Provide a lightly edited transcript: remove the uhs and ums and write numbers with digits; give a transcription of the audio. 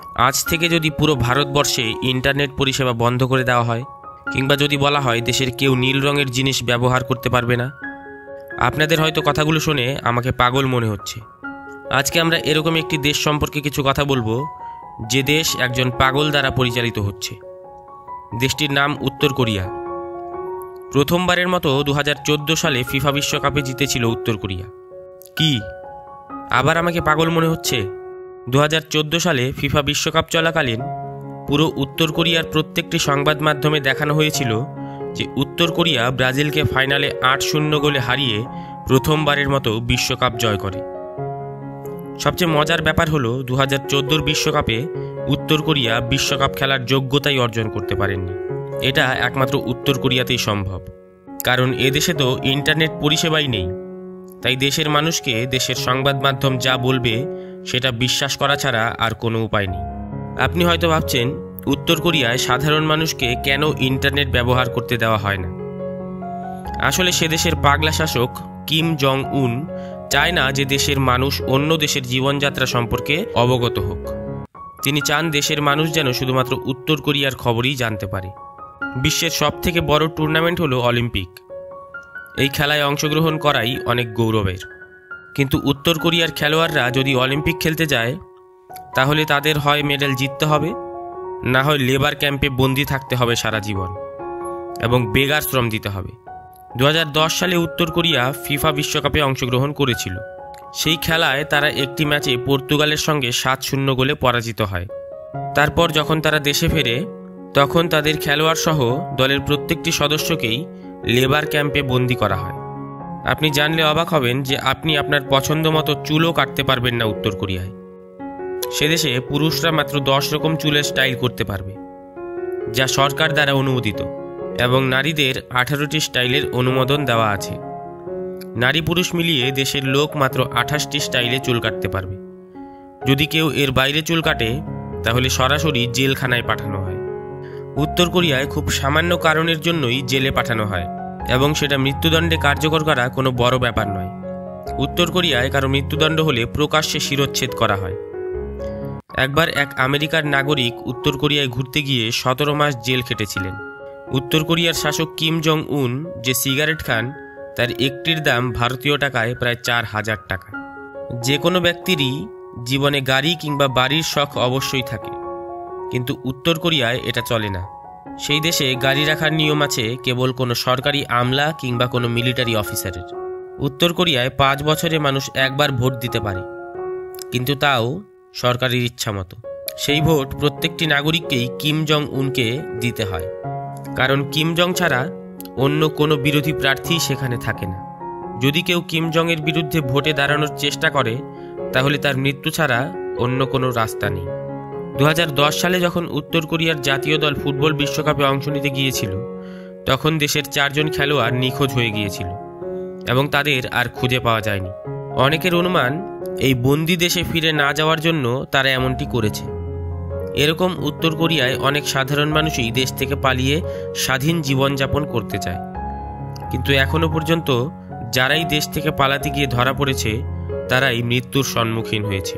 আজ থেকে যদি পুরো ভারতবর্ষে ইন্টারনেট পরিষেবা বন্ধ করে দেওয়া হয়, কিংবা যদি বলা হয় দেশের কেউ নীল রঙের জিনিস ব্যবহার করতে পারবে না, আপনাদের হয়তো কথাগুলো শুনে আমাকে পাগল মনে হচ্ছে। আজকে আমরা এরকম একটি দেশ সম্পর্কে কিছু কথা বলবো, যে দেশ একজন পাগল দ্বারা পরিচালিত হচ্ছে। দেশটির নাম উত্তর কোরিয়া। প্রথমবারের মতো 2014 সালে ফিফা বিশ্বকাপে জিতেছিল উত্তর কোরিয়া। কি আবার আমাকে পাগল মনে হচ্ছে? 2014 সালে ফিফা বিশ্বকাপ চলাকালীন পুরো উত্তর কোরিয়ার প্রত্যেকটি সংবাদ মাধ্যমে দেখানো হয়েছিল যে উত্তর কোরিয়া ব্রাজিলকে ফাইনালে 8-0 গোলে হারিয়ে প্রথমবারের মতো বিশ্বকাপ জয় করে। সবচেয়ে মজার ব্যাপার হলো 2014 বিশ্বকাপে উত্তর কোরিয়া বিশ্বকাপ খেলার যোগ্যতাই অর্জন করতে পারেননি। এটা একমাত্র উত্তর কোরিয়াতেই সম্ভব, কারণ এদেশে তো ইন্টারনেট পরিষেবাই নেই। তাই দেশের মানুষকে দেশের সংবাদ মাধ্যম যা বলবে সেটা বিশ্বাস করা ছাড়া আর কোনো উপায় নেই। আপনি হয়তো ভাবছেন উত্তর কোরিয়ায় সাধারণ মানুষকে কেন ইন্টারনেট ব্যবহার করতে দেওয়া হয় না। আসলে সে দেশের পাগলা শাসক কিম জং উন চায় না যে দেশের মানুষ অন্য দেশের জীবনযাত্রা সম্পর্কে অবগত হোক। তিনি চান দেশের মানুষ যেন শুধুমাত্র উত্তর কোরিয়ার খবরই জানতে পারে। বিশ্বের সবথেকে বড় টুর্নামেন্ট হলো অলিম্পিক। এই খেলায় অংশগ্রহণ করাই অনেক গৌরবের। কিন্তু উত্তর কোরিয়ার খেলোয়াড়রা যদি অলিম্পিক খেলতে যায়, তাহলে তাদের হয় মেডেল জিততে হবে, না হয় লেবার ক্যাম্পে বন্দি থাকতে হবে সারা জীবন এবং বেগার শ্রম দিতে হবে। 2010 সালে উত্তর কোরিয়া ফিফা বিশ্বকাপে অংশগ্রহণ করেছিল। সেই খেলায় তারা একটি ম্যাচে পর্তুগালের সঙ্গে 7-0 গোলে পরাজিত হয়। তারপর যখন তারা দেশে ফেরে, তখন তাদের খেলোয়াড় সহ দলের প্রত্যেকটি সদস্যকেই লেবার ক্যাম্পে বন্দি করা হয়। আপনি জানলে অবাক হবেন যে আপনি আপনার পছন্দ মতো চুলও কাটতে পারবেন না উত্তর কোরিয়ায়। সেদেশে পুরুষরা মাত্র 10 রকম চুলের স্টাইল করতে পারবে, যা সরকার দ্বারা অনুমোদিত, এবং নারীদের 18টি স্টাইলের অনুমোদন দেওয়া আছে। নারী পুরুষ মিলিয়ে দেশের লোক মাত্র 28টি স্টাইলে চুল কাটতে পারবে। যদি কেউ এর বাইরে চুল কাটে, তাহলে সরাসরি জেলখানায় পাঠানো হয়। উত্তর কোরিয়ায় খুব সামান্য কারণের জন্যই জেলে পাঠানো হয়, এবং সেটা মৃত্যুদণ্ডে কার্যকর করা কোনো বড় ব্যাপার নয়। উত্তর কোরিয়ায় কারো মৃত্যুদণ্ড হলে প্রকাশ্যে শিরচ্ছেদ করা হয়। একবার এক আমেরিকার নাগরিক উত্তর কোরিয়ায় ঘুরতে গিয়ে 17 মাস জেল খেটেছিলেন। উত্তর কোরিয়ার শাসক কিম জং উন যে সিগারেট খান, তার একটির দাম ভারতীয় টাকায় প্রায় 4000 টাকা। যে কোনো ব্যক্তিরই জীবনে গাড়ি কিংবা বাড়ির শখ অবশ্যই থাকে, কিন্তু উত্তর কোরিয়ায় এটা চলে না। সেই দেশে গাড়ি রাখার নিয়ম আছে কেবল কোনো সরকারি আমলা কিংবা কোনো মিলিটারি অফিসারের। উত্তর কোরিয়ায় 5 বছরে মানুষ একবার ভোট দিতে পারে, কিন্তু তাও সরকারের ইচ্ছা মতো। সেই ভোট প্রত্যেকটি নাগরিককেই কিম জং উনকে দিতে হয়, কারণ কিম জং ছাড়া অন্য কোনো বিরোধী প্রার্থী সেখানে থাকে না। যদি কেউ কিম জং এর বিরুদ্ধে ভোটে দাঁড়ানোর চেষ্টা করে, তাহলে তার মৃত্যু ছাড়া অন্য কোনো রাস্তা নেই। 2010 সালে যখন উত্তর কোরিয়ার জাতীয় দল ফুটবল বিশ্বকাপে অংশ নিতে গিয়েছিল, তখন দেশের 4 জন খেলোয়াড় নিখোঁজ হয়ে গিয়েছিল এবং তাদের আর খুঁজে পাওয়া যায়নি। অনেকের অনুমান এই বন্দি দেশে ফিরে না যাওয়ার জন্য তারা এমনটি করেছে। এরকম উত্তর কোরিয়ায় অনেক সাধারণ মানুষই দেশ থেকে পালিয়ে স্বাধীন জীবনযাপন করতে চায়, কিন্তু এখনো পর্যন্ত যারাই দেশ থেকে পালাতে গিয়ে ধরা পড়েছে, তারাই মৃত্যুর সম্মুখীন হয়েছে।